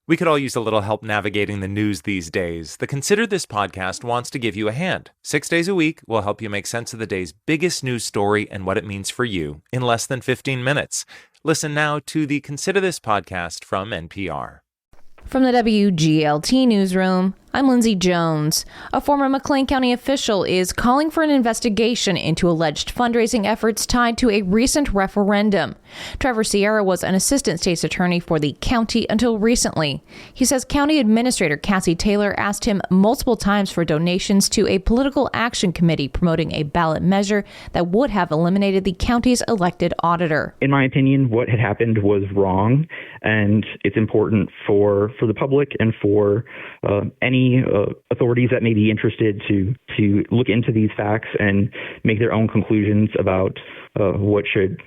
We could all use a little help navigating the news these days. The Consider This podcast wants to give you a hand. 6 days a week, we'll help you make sense of the day's biggest news story and what it means for you in less than 15 minutes. Listen now to the Consider This podcast from NPR. From the WGLT newsroom, I'm Lindsay Jones. A former McLean County official is calling for an investigation into alleged fundraising efforts tied to a recent referendum. Trevor Sierra was an assistant state's attorney for the county until recently. He says County Administrator Cassie Taylor asked him multiple times for donations to a political action committee promoting a ballot measure that would have eliminated the county's elected auditor. In my opinion, what had happened was wrong, and it's important for the public and for any authorities that may be interested to look into these facts and make their own conclusions about what should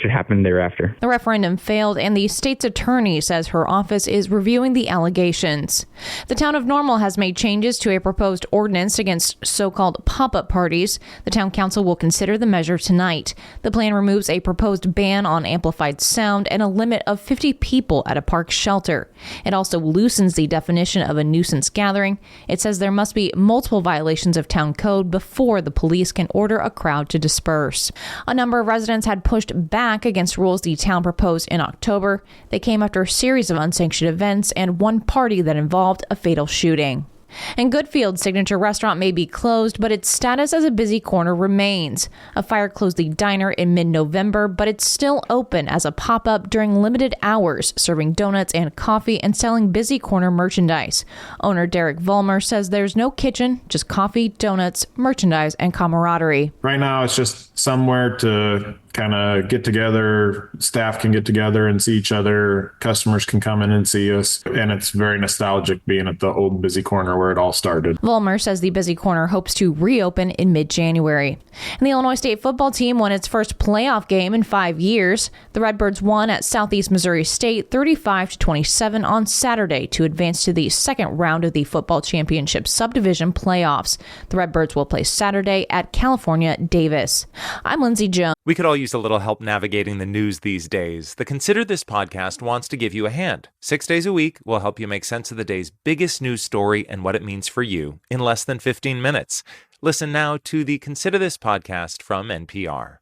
happen thereafter. The referendum failed, and the state's attorney says her office is reviewing the allegations. The town of Normal has made changes to a proposed ordinance against so-called pop-up parties. The town council will consider the measure tonight. The plan removes a proposed ban on amplified sound and a limit of 50 people at a park shelter. It also loosens the definition of a nuisance gathering. It says there must be multiple violations of town code before the police can order a crowd to disperse. A number of residents had pushed back against rules the town proposed in October. They came after a series of unsanctioned events and one party that involved a fatal shooting. And Goodfield's signature restaurant may be closed, but its status as a busy corner remains. A fire closed the diner in mid-November, but it's still open as a pop-up during limited hours, serving donuts and coffee and selling busy corner merchandise. Owner Derek Vollmer says there's no kitchen, just coffee, donuts, merchandise, and camaraderie. Right now, it's just somewhere to kind of get together. Staff can get together and see each other. Customers can come in and see us. And it's very nostalgic being at the old busy corner where it all started. Vollmer says the busy corner hopes to reopen in mid-January. And the Illinois State football team won its first playoff game in 5 years. The Redbirds won at Southeast Missouri State 35-27 on Saturday to advance to the second round of the football championship subdivision playoffs. The Redbirds will play Saturday at California Davis. I'm Lindsay Jones. We could all use a little help navigating the news these days. The Consider This podcast wants to give you a hand. 6 days a week, we'll help you make sense of the day's biggest news story and what it means for you in less than 15 minutes. Listen now to the Consider This podcast from NPR.